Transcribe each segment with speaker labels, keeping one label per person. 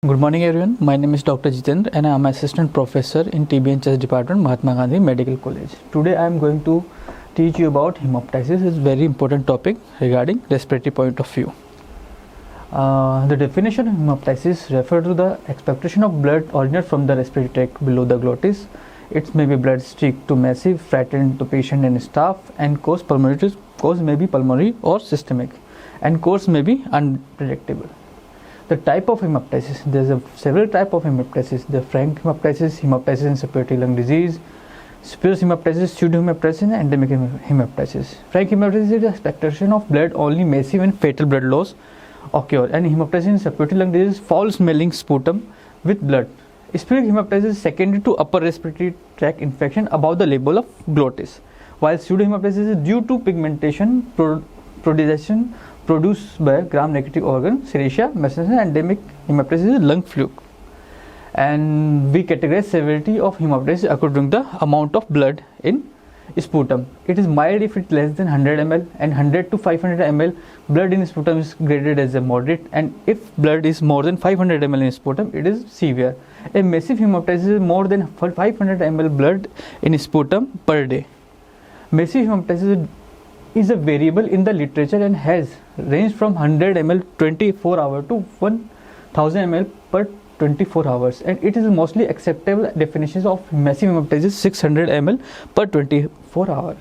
Speaker 1: Good morning everyone. My name is Dr. Jitendra and I am assistant professor in TB and Chest department, Mahatma Gandhi Medical College. Today I am going to teach you about hemoptysis. It's a very important topic regarding respiratory point of view. The definition of hemoptysis refers to the expectoration of blood originate from the respiratory tract below the glottis. It may be blood streak to massive, flattened to patient and staff, and cause may be pulmonary or systemic, and course may be unpredictable. The type of hemoptysis, there is several type of hemoptysis. The frank hemoptysis, hemoptysis in suppurative lung disease, spurious hemoptysis, pseudohemoptysis, and endemic hemoptysis. Frank hemoptysis is the expectation of blood only massive and fatal blood loss occur, and hemoptysis in suppurative lung disease, foul smelling sputum with blood. Spurious hemoptysis is secondary to upper respiratory tract infection above the level of glottis, while pseudohemoptysis is due to pigmentation protrusion produced by gram-negative organ, serratia, mesentery. Endemic hemoptysis is lung fluke. And we categorize severity of hemoptysis according to the amount of blood in sputum. It is mild if it is less than 100 ml, and 100 to 500 ml blood in sputum is graded as a moderate, and if blood is more than 500 ml in sputum, it is severe. A massive hemoptysis is more than 500 ml blood in sputum per day. Massive hemoptysis is a variable in the literature and has ranged from 100 ml 24 hours to 1000 ml per 24 hours, and it is mostly acceptable definitions of massive hemoptysis 600 ml per 24 hours.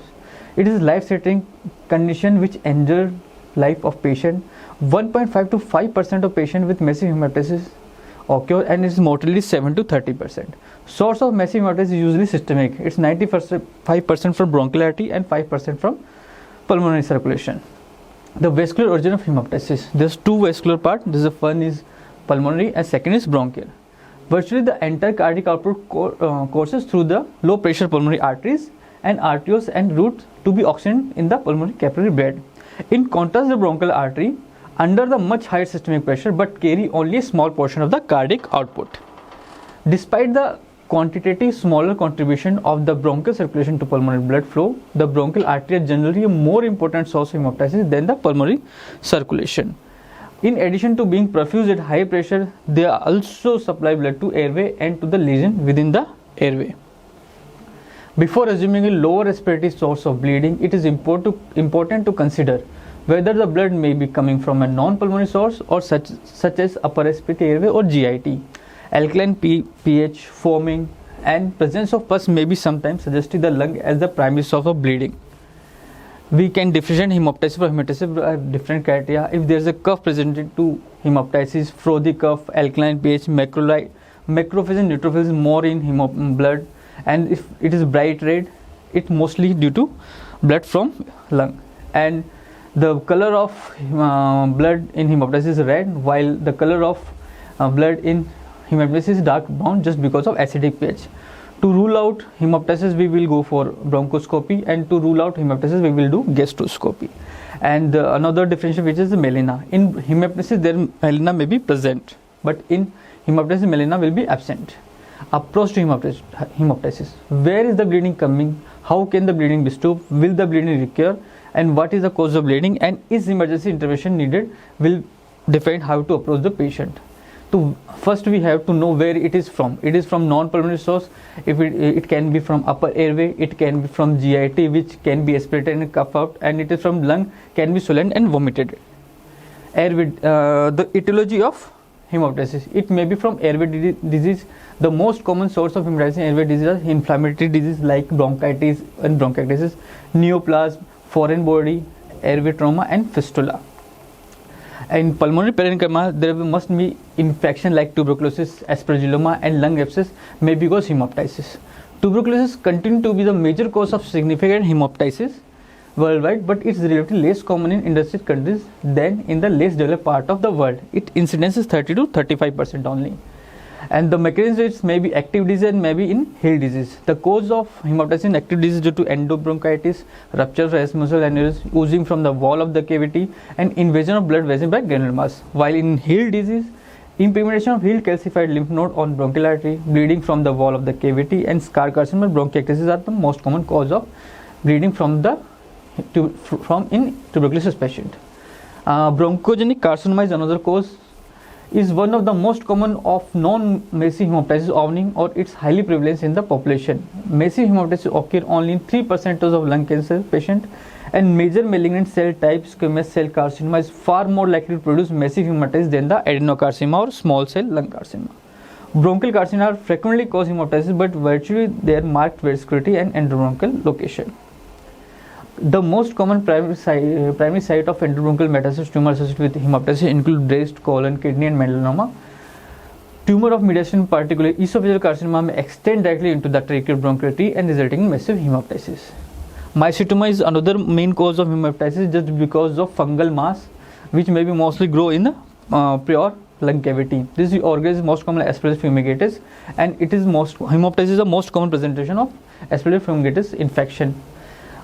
Speaker 1: It is life-threatening condition which endangers life of patient. 1.5 to 5% of patients with massive hemoptysis occur, and it is mortality 7 to 30%. Source of massive hemoptysis is usually systemic. It's 95% from bronchial artery and 5% from pulmonary circulation. The vascular origin of hemoptysis. There's two vascular parts. This is one is pulmonary and second is bronchial. Virtually the entire cardiac output courses through the low pressure pulmonary arteries and arterioles and routes to be oxygenated in the pulmonary capillary bed. In contrast, the bronchial artery under the much higher systemic pressure but carry only a small portion of the cardiac output. Despite the quantitative smaller contribution of the bronchial circulation to pulmonary blood flow, the bronchial artery is generally a more important source of hemoptysis than the pulmonary circulation. In addition to being perfused at high pressure, they also supply blood to airway and to the lesion within the airway. Before assuming a lower respiratory source of bleeding, it is important to consider whether the blood may be coming from a non-pulmonary source or such as upper respiratory airway or GIT. Alkaline pH, foaming, and presence of pus may be sometimes suggesting the lung as the primary source of bleeding. We can differentiate hemoptysis from hemoptysis by different criteria. If there is a cough presented to hemoptysis, frothy cough, alkaline pH, macrophage and neutrophils is more in blood, and if it is bright red, it mostly due to blood from lung. And the color of blood in hemoptysis is red, while the color of blood in hemoptysis is dark brown just because of acidic pH. To rule out hemoptysis, we will go for bronchoscopy, and to rule out hemoptysis, we will do gastroscopy. And another differentiation which is the melena. In hemoptysis, there melena may be present, but in hemoptysis, melena will be absent. Approach to hemoptysis. Where is the bleeding coming? How can the bleeding be stopped? Will the bleeding recur? And what is the cause of bleeding? And is emergency intervention needed? Will define how to approach the patient. First we have to know where it is from. It is from non-pulmonary source. If it can be from upper airway, it can be from GIT, which can be aspirated and cough out, and it is from lung, can be swollen and vomited. Airway, the etiology of hemoptysis. It may be from airway disease. The most common source of hemoptysis in airway disease are inflammatory disease like bronchitis and bronchiectasis, neoplasm, foreign body, airway trauma, and fistula. In pulmonary parenchyma, there must be infection like tuberculosis, aspergilloma, and lung abscess may be cause hemoptysis. Tuberculosis continue to be the major cause of significant hemoptysis worldwide, but it's relatively less common in industrial countries than in the less developed part of the world. Its incidence is 30 to 35% only. And the mechanisms may be active disease and may be in Hill disease. The cause of hemoptysis in active disease due to endobronchitis, rupture of muscle aneurysm, oozing from the wall of the cavity, and invasion of blood vessels by granular mass. While in Hill disease, impigmentation of Hill calcified lymph node on bronchial artery, bleeding from the wall of the cavity, and scar carcinoma and bronchiectasis are the most common cause of bleeding from in tuberculosis patient. Bronchogenic carcinoma is another cause is one of the most common of non-massive hemoptysis owning or its highly prevalence in the population. Massive hemoptysis occur only in 3% of lung cancer patient, and major malignant cell type squamous cell carcinoma is far more likely to produce massive hemoptysis than the adenocarcinoma or small cell lung carcinoma. Bronchial carcinoma frequently cause hemoptysis, but virtually their marked vascularity and endobronchial location. The most common primary site of endobronchial metastasis tumor associated with hemoptysis include breast, colon, kidney, and melanoma. Tumor of mediastinum, particularly esophageal carcinoma, may extend directly into the tracheal bronchiality and resulting in massive hemoptysis. Mycetoma is another main cause of hemoptysis just because of fungal mass, which may be mostly grow in the pure lung cavity. This organ is most commonly Aspergillus fumigatus, and it is hemoptysis is the most common presentation of Aspergillus fumigatus infection.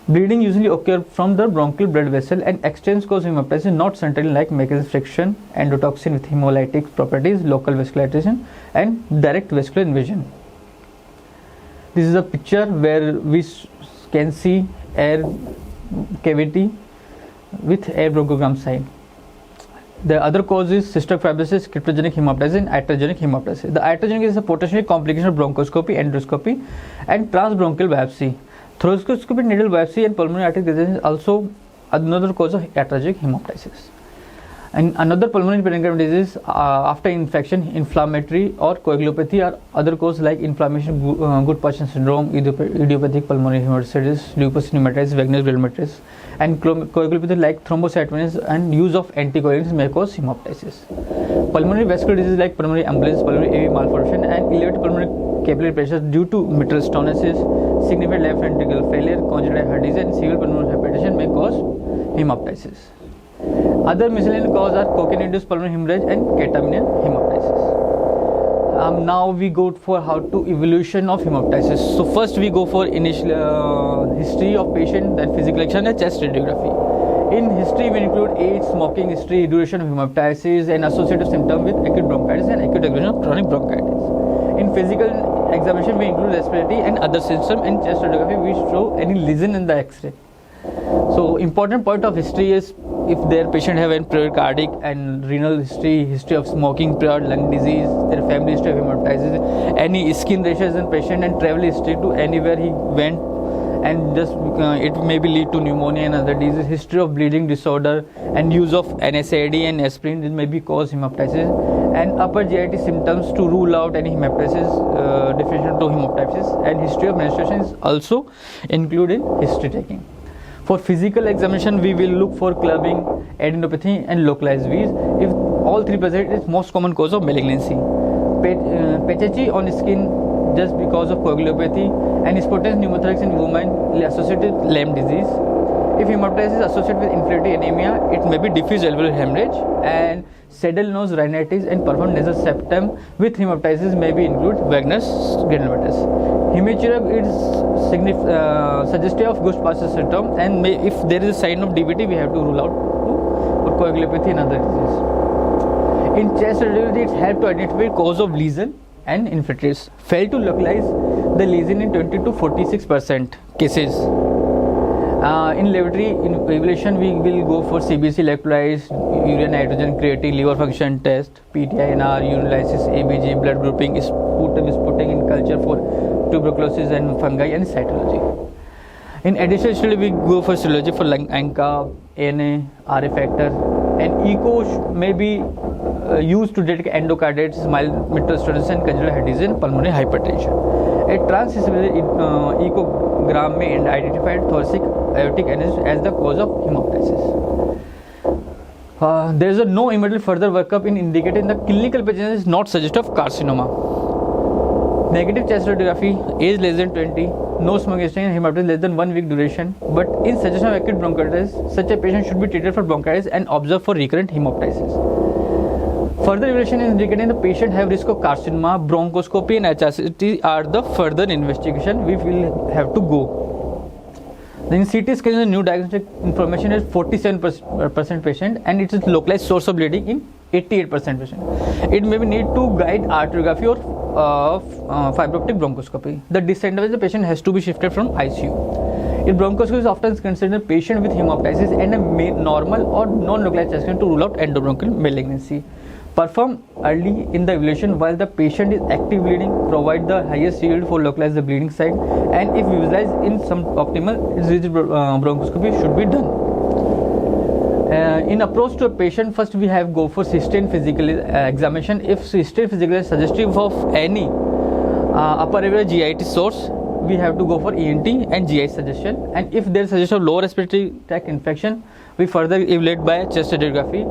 Speaker 1: Bleeding usually occurs from the bronchial blood vessel, and extends cause hemoptysis not centrally like mechanism friction, endotoxin with hemolytic properties, local vascularization, and direct vascular invasion. This is a picture where we can see air cavity with air bronchogram sign. The other cause is cystic fibrosis, cryptogenic hemoptysis, and iatrogenic hemoptysis. The iatrogenic is a potentially complication of bronchoscopy, endoscopy, and transbronchial biopsy. Thoracoscopic needle biopsy and pulmonary artery dissection is also another cause of iatrogenic hemoptysis. And another pulmonary parenchymal disease after infection, inflammatory or coagulopathy, or other causes like inflammation, Goodpassion syndrome, idiopathic pulmonary hemodialysis, lupus pneumonitis, Wegener's glomerulonephritis, and coagulopathy like thrombocytopenia and use of anticoagulants may cause hemoptysis. Pulmonary vascular disease like pulmonary embolism, pulmonary AV malformation, and elevated pulmonary capillary pressure due to mitral stenosis, significant left ventricular failure, congenital heart disease, and severe pulmonary hypertension may cause hemoptysis. Other miscellaneous causes are cocaine-induced pulmonary hemorrhage and catamenial hemoptysis. Now we go for how to evolution of hemoptysis. So first we go for initial history of patient, then physical exam and chest radiography. In history we include age, smoking history, duration of hemoptysis, and associated symptom with acute bronchitis and acute aggravation of chronic bronchitis. In physical examination we include respiratory and other symptoms, and chest radiography we show any lesion in the X-ray. So important point of history is if their patient have any prior cardiac and renal history of smoking, prior lung disease, their family history of hemoptysis, any skin rashes in patient, and travel history to anywhere he went, and just it may be lead to pneumonia and other diseases, history of bleeding disorder, and use of NSAID and aspirin, this may be cause hemoptysis, and upper GIT symptoms to rule out any hemoptysis, differential to hemoptysis, and history of menstruation is also included in history taking. For physical examination, we will look for clubbing, adenopathy, and localized V's. If all three present, it's most common cause of malignancy. Pachachi on skin just because of coagulopathy, and spontaneous pneumothorax in women associated with Lyme disease. If hemoptysis is associated with inflammatory anemia, it may be diffuse alveolar hemorrhage, and saddle nose rhinitis and performed nasal septum with hemoptysis may be include Wegener's glomerulonephritis. Hematuria is suggestive of Goodpassion syndrome, and if there is a sign of DVT, we have to rule out for coagulopathy and other disease. In chest radiology, it helps to identify cause of lesion and infiltrates. Fail to localize the lesion in 20 to 46% cases. In laboratory evaluation, we will go for CBC, electrolytes, urea nitrogen, creatine, liver function test, PTINR, urinalysis, ABG, blood grouping, sputum in culture for tuberculosis and fungi, and cytology. In additional study, we go for serology for lung ANCA, ANA, RA factor, and echo may be used to detect endocarditis, mild mitral stenosis, and congenital heart disease and pulmonary hypertension. A transcatheter echogram may identify thoracic aortic aneurysm as the cause of hemoptysis. There is no immediate further workup in indicating the clinical presence is not suggestive of carcinoma. Negative chest radiography, age less than 20, no smoking history, and hemoptysis less than 1 week duration. But in suggestion of acute bronchitis, such a patient should be treated for bronchitis and observed for recurrent hemoptysis. Further evaluation is indicating the patient have risk of carcinoma, bronchoscopy, and HRCT are the further investigation we will have to go. Then CT scan is a new diagnostic information is 47% patient, and it is localized source of bleeding in 88% patient. It may be need to guide arteriography or fiber optic bronchoscopy. The disadvantage the patient has to be shifted from ICU. If bronchoscopy is often considered a patient with hemoptysis and a normal or non-localized chest scan to rule out endobronchial malignancy. Perform early in the evaluation while the patient is active bleeding, provide the highest yield for localize the bleeding site, and if visualized in some optimal rigid bronchoscopy should be done. In approach to a patient, first we have go for sustained physical examination. If sustained physical is suggestive of any upper airway GIT source, we have to go for ENT and GI suggestion, and if there is suggestion of lower respiratory tract infection, we further evaluate by chest radiography.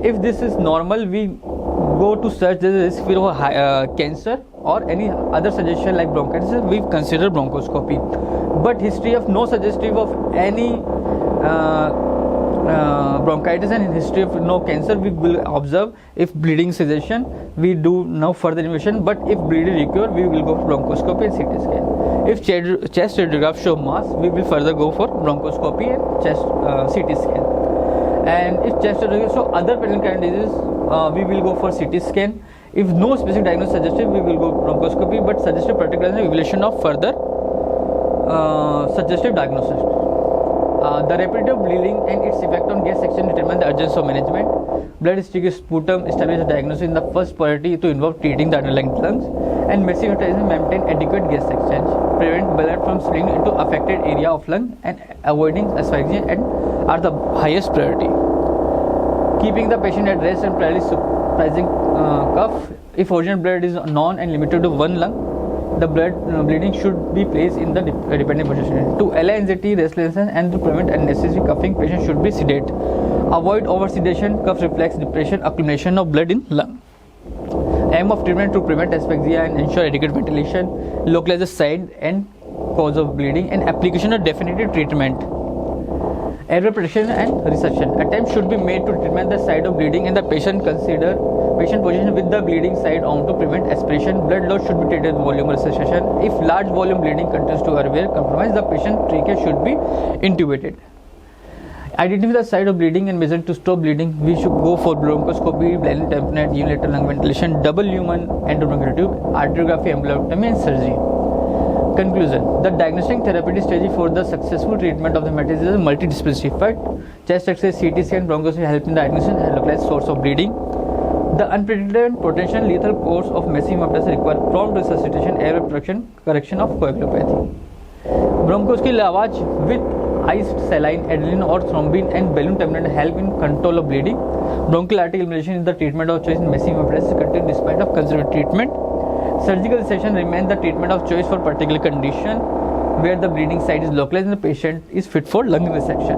Speaker 1: If this is normal, we go to search the risk for cancer or any other suggestion like bronchitis, we consider bronchoscopy. But history of no suggestive of any bronchitis and in history of no cancer, we will observe. If bleeding suggestion, we do now further investigation, but if bleeding recur, we will go for bronchoscopy and CT scan. If chest radiograph show mass, we will further go for bronchoscopy and chest CT scan. And if chest radiograph show other pattern diseases, we will go for CT scan. If no specific diagnosis suggested, we will go bronchoscopy, but suggested particularly evaluation of further suggestive diagnosis. The repetitive bleeding and its effect on gas section determine the urgency of management. Blood sputum establish a diagnosis in the first priority to involve treating the underlying lungs, and massive utilization maintain adequate gas exchange, prevent blood from spilling into affected area of lung, and avoiding asphyxia and are the highest priority. Keeping the patient at rest and priorly suppressing cough. If original blood is non and limited to one lung, the bleeding should be placed in the dependent position. To allay anxiety, restlessness, and to prevent unnecessary coughing, patient should be sedate. Avoid over sedation, cough reflex, depression, accumulation of blood in lung. Aim of treatment to prevent asphyxia and ensure adequate ventilation, localize the site and cause of bleeding, and application of definitive treatment. Airway protection and resection. Attempt should be made to treatment the site of bleeding and the patient position with the bleeding side on to prevent aspiration. Blood loss should be treated with volume resuscitation. If large volume bleeding continues to airway compromise, the patient trachea should be intubated. Identify the site of bleeding and measure to stop bleeding. We should go for bronchoscopy, blinded tamponade, unilateral lung ventilation, double human endobronchial tube, arteriography, emboliotomy, and surgery. Conclusion: the diagnostic therapeutic strategy for the successful treatment of the hemoptysis is a multidisciplinary effort. Chest X-ray, CT scan, bronchoscopy help in the diagnosis and localized source of bleeding. The unpredicted potential lethal course of massive hemoptysis require prompt resuscitation, airway protection, correction of coagulopathy. Bronchoscopy lavage with iced saline, adrenaline or thrombin and balloon tamponade help in control of bleeding. Bronchial artery elimination is the treatment of choice in massive hemoptysis continued despite of conservative treatment. Surgical resection remains the treatment of choice for particular condition where the bleeding site is localized and the patient is fit for lung resection.